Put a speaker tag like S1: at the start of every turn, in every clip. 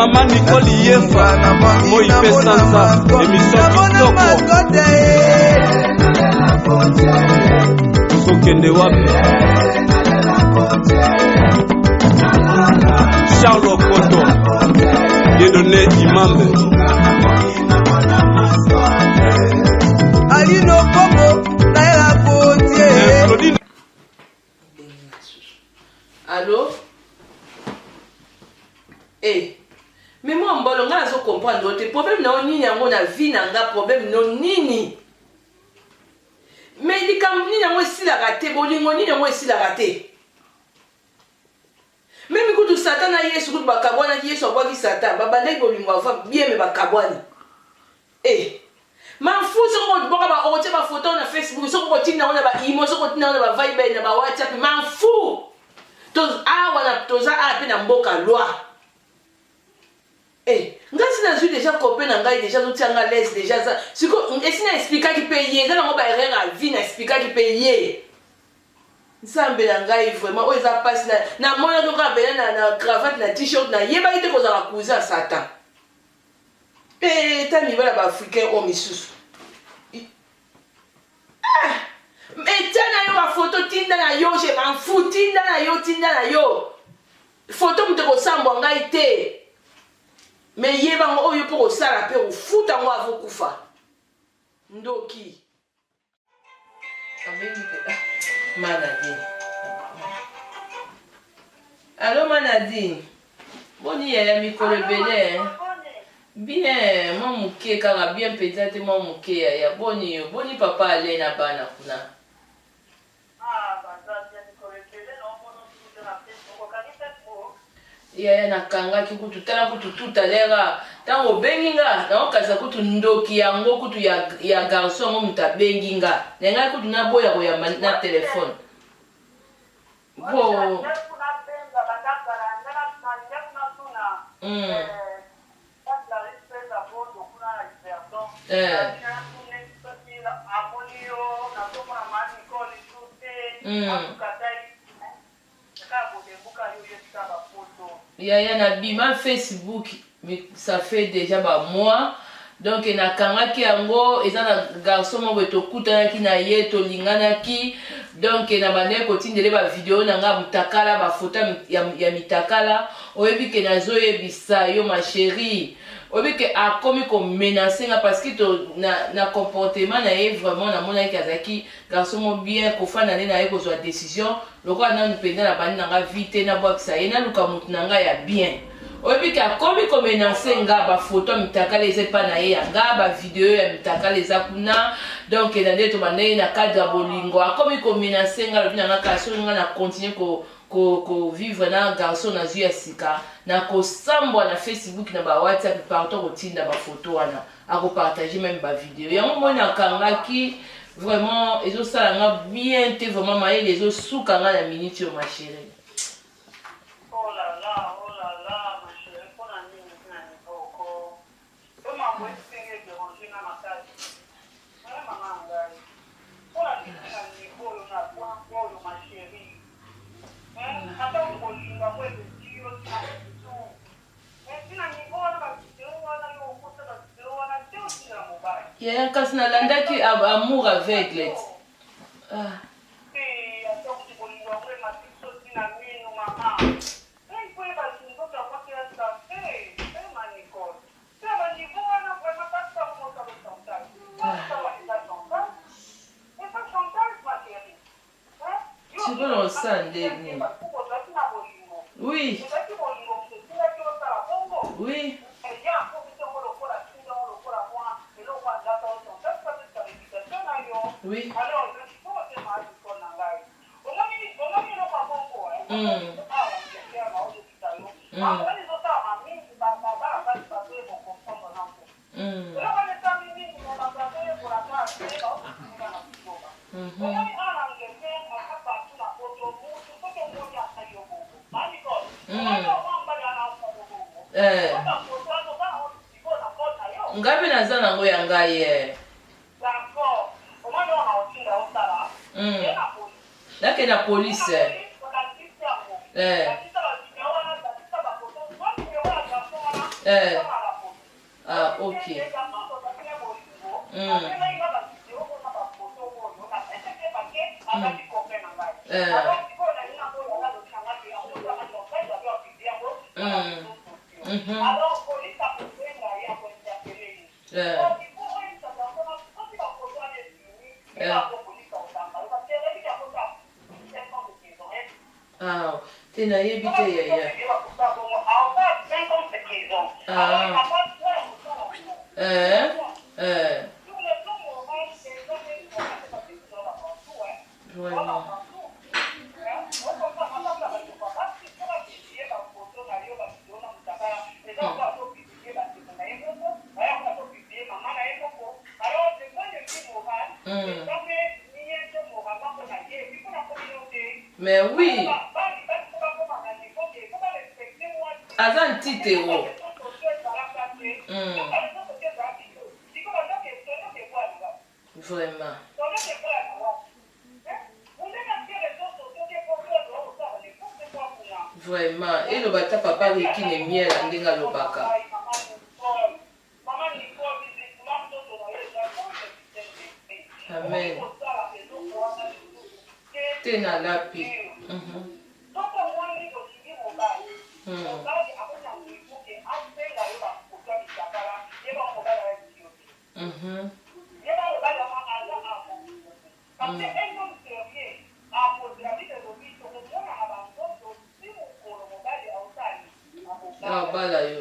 S1: Maman Nicole Yefa, moi il fait sans ça, émission Kitoko. Sokende wapi? Charles Okoto, Dieudonné Imambe. Alino Kobo, Naila Côtier.
S2: Allô? Eh, mais moi, je ne comprends pas. Le problème non ni na vie nanga problème non nini. Mais il y a aussi la raté, bolingo ni yango aussi la raté. Même quand Satan a yesu ku bakabwana yesu abwaki Satan, babande bolingo ava bien me bakabwani. Eh, m'en fous ce qu'on boka ba otie ba photo na Facebook, ce qu'on tina on ba imo, ce qu'on tina on ba Viber na ba WhatsApp, m'en fous. Tous wana toza a pe na mboka loi. Eh, ngasi na zui déjà copain na ngai déjà nous tianga l'aise déjà ça. Si ko esi na expliquer qui payer, ça na ba erreur à vie na expliquer qui payer. Nsambe na ngai vraiment o eza passe na mona to ka bena na cravate na t-shirt na yeba ite ko za la cousin Satan. Eh, tami bala ba africain o misusu. Mais tiens na yo photo tinda na yo, je m'en fous tinda na yo. Photo mteko sambo ngai te. Mais yeba ngo oyo pour osala pe o futa ngo avokufa. Ndoki. Manadine. Allô Manadine. Boni ya mikolo belé. Bien, moi mouké kaka bien peut-être moi mouké ya boni papa aller na bana kuna. Ya nakanga kikutu tala kutu tutalera tango benginga na okaza kutu ndoki yango kutu ya garçon mo mutabenginga nenga kutu na boya ko ya na téléphone bo Ya na bima Facebook, mais ça fait déjà mois. Donc na kangaki yango eza na garçon mo beto kutana ki na ye to lingana ki. Donc na bande ko tindele ba vidéo na nga mutakala ba photo ya mitakala. Oyebi ke na zo yebisa yo ma chérie. Oyebi ke a komi ko menacer nga parce que to na comportement na ye vraiment na mona ki azaki garçon mo bien ko fana na ye ko zo décision. Loko na mpenda na bande na nga vite na bokisa ye na luka mutu na nga ya bien. Oyebi ke a komi ko menacer nga ba photo mitakala eza pa na ye nga ba vidéo ya mitakala eza kuna. Donc na ndeto bande na cadre bolingo a komi ko menacer nga lobi na nga kaso nga na continuer ko vivre na garçon na zui ya sika na ko sambwa na Facebook na ba WhatsApp partout kotinda ba photo wana a ko partager même ba vidéo yango mo na kangaki vraiment ezo sala nga bien te vraiment maye les ezo suka nga na minute yo ma chérie.
S3: Oh là là ma chérie pour la nuit na niboko to ma moi singe de ranger na makati na mama ngai pour la nuit na niboko na kwa ma chérie. Hata ukolinga mwewe sio tu. Sina nibona bakitero wana yo ukuta bakitero wana sio sina mobile.
S2: Ya kasi na landaki amour aveugle. Ah.
S3: Eh, hata ukolinga mwewe matito sina mimi mama. Kwa basi mtoto akwake hata maniko. Sasa nibona kwa matata mmoja kwa
S2: Tu veux le sandé? Oui. Oui. Oui. Ngapi na zana ngo ya ngaye. Nake na police. Ah, ok. Ah, tu n'as pas yaya. Vraiment. Mais oui. Avant titre. Vraiment. Vraiment. Et le bata papa qui n'est miel en le baka. Amen. Tena lapi. Ah, bala yo.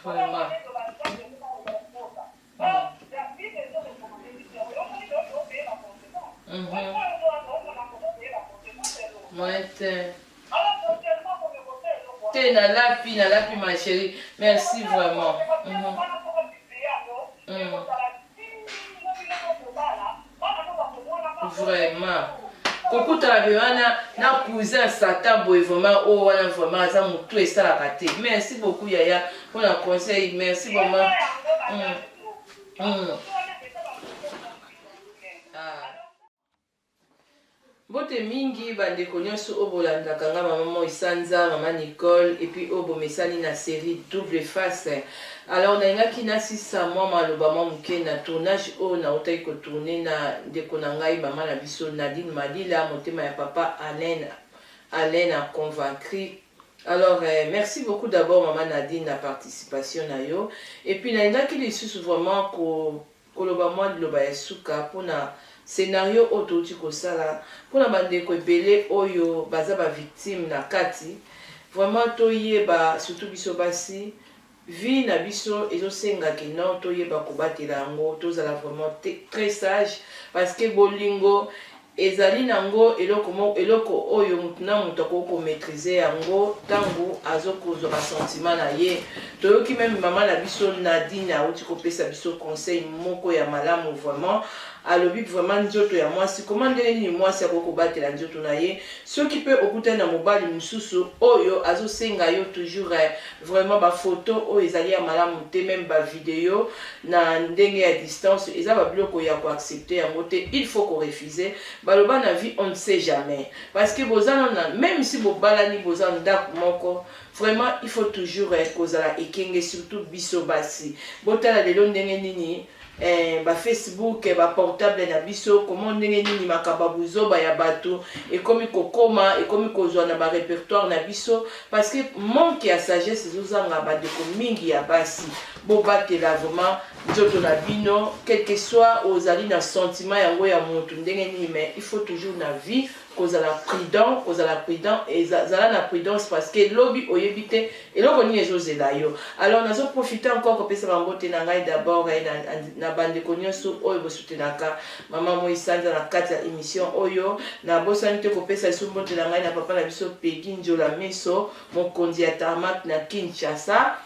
S2: Vraiment. T'es na lapi ma chérie. Merci vraiment. Vraiment. Coucou Tabiwana, na cousin Satan boy vraiment oh wana vraiment ça mon tout est ça la raté. Merci beaucoup Yaya pour le conseil. Merci vraiment. Bote mingi bandeko nyonso obolandaka nga maman Isanza, maman Nicole et puis obo mesali na série Double Face. Alors naingaki nasisa mwa maloba mwa muke na tournage o na otai ko tourner na ndeko na ngai mama na biso Nadine Madila motema ya papa Alain a convaincre. Alors merci beaucoup d'abord maman Nadine la participation na yo et puis naingaki lisusu vraiment ko koloba mwa loba ya suka pona scénario ototi kosala pona bandeko ebele oyo baza ba victime na kati vraiment toyeba surtout biso basi vie na biso ezosenga ke non toyeba kobatela yango tozala vraiment très sage parce que bolingo ezali nango eloko oyo mutu na mutu akoko maîtriser yango tango azokozwa basentiment na ye toyoki meme mama na biso Nadine auti kopesa biso conseil moko ya malamu vraiment alobi vraiment nzoto ya mwasi comment ndenge nini mwasi akoko batela nzoto na ye soki pe okutana na mobali mususu oyo azosenga yo toujours vraiment ba photo oyo ezali ya malamu te même ba vidéo na ndenge ya distance eza ba biloko ya ko accepter yango te il faut qu'on refuse baloba na vie on ne sait jamais parce que bozana même si bobalani bozana ndako moko vraiment il faut toujours kozala ekenge surtout biso basi botala lelo ndenge nini ba Facebook ba portable na biso comment ndenge nini makaba buzoba ya bato ekomi kokoma ekomi kozwa na ba répertoire na biso parce que manque ya sagesse ezozanga ba deko mingi ya basi bobatela vraiment nzoto na bino quel que soit ozali na sentiment yango ya mutu ndenge nini mais il faut toujours na vie kozala prudent et zala na prudence parce que lobby oyebite eloko ni ezozela yo. Alors nazo profiter encore kopesa bambote na ngai d'abord na bandeko nyonso oyo bosutenaka mama Moisanza na kati ya émission oyo na bosani te kopesa biso mbote na ngai na papa na biso Peggy Njola Meso mokonzi ya tarmac na Kinshasa.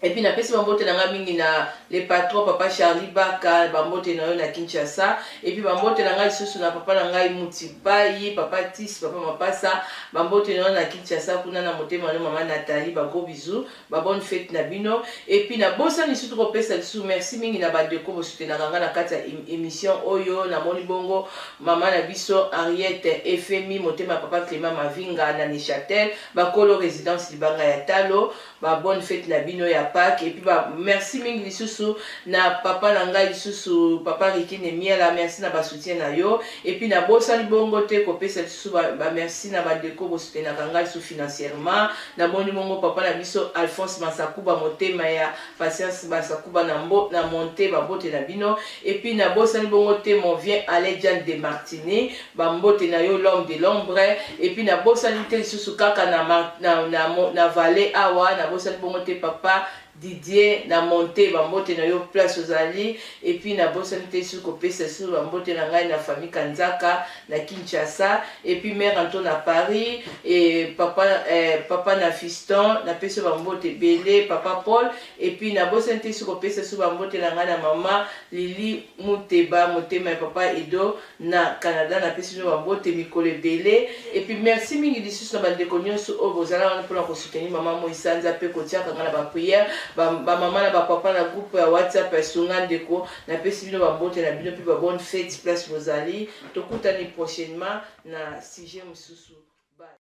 S2: Et puis napesi bambote nanga mingi na le patron papa Charlie Baka bambote na yo na Kinshasa. Et puis bambote nanga lisusu na papa nanga Mutipai papa Tis papa Mapasa bambote na yo na Kinshasa kuna na motema na maman Nathalie ba gros bisous ba bonne fête na bino. Et puis na bosa lisusu ko pesa lisusu merci mingi na ba deko bo soutenir nanga na kati ya émission oyo na moni bongo maman na biso Ariette FMI motema papa Clément Mavinga na Neuchâtel ba kolo résidence libanga ya Talo ba bonne fête na bino ya Pâques. Et puis bah merci mingi lisusu na papa nanga lisusu papa Rikine Miela merci na ba soutien na yo. Et puis na bosa libongo te ko pesa lisusu ba merci na ba deko bo soutenir nanga lisusu financièrement na moni mongo papa na biso Alphonse Masakuba motema ya Patience Masakuba na monté ba bote na bino. Et puis na bosa libongo te mon vient Alain de Martini ba mbote na yo l'homme de l'ombre. Et puis na bosa lisusu lisusu kaka na vallée awa na bosa libongo te papa Didier na monté bambote na yo place aux alliés. Et puis na bosanité sur kopesa sur bambote na ngai na famille Kanzaka na Kinshasa. Et puis mère Antoine à Paris et papa na fiston na pesa bambote belé papa Paul. Et puis na bosanité sur kopesa sur bambote na ngai na maman Lili Muteba motema papa Edo na Canada na pesa bambote mikolo belé. Et puis merci mingi disus na bande konyoso o bozala pour la soutenir maman Moisanza pe kotia kanga na ba prière ba maman na ba papa na groupe ya WhatsApp ya Sunga Ndeko na pesi bino ba mbote na bino pe ba bonne fête place Rosalie tokutani prochainement na sujet mususu. Bye.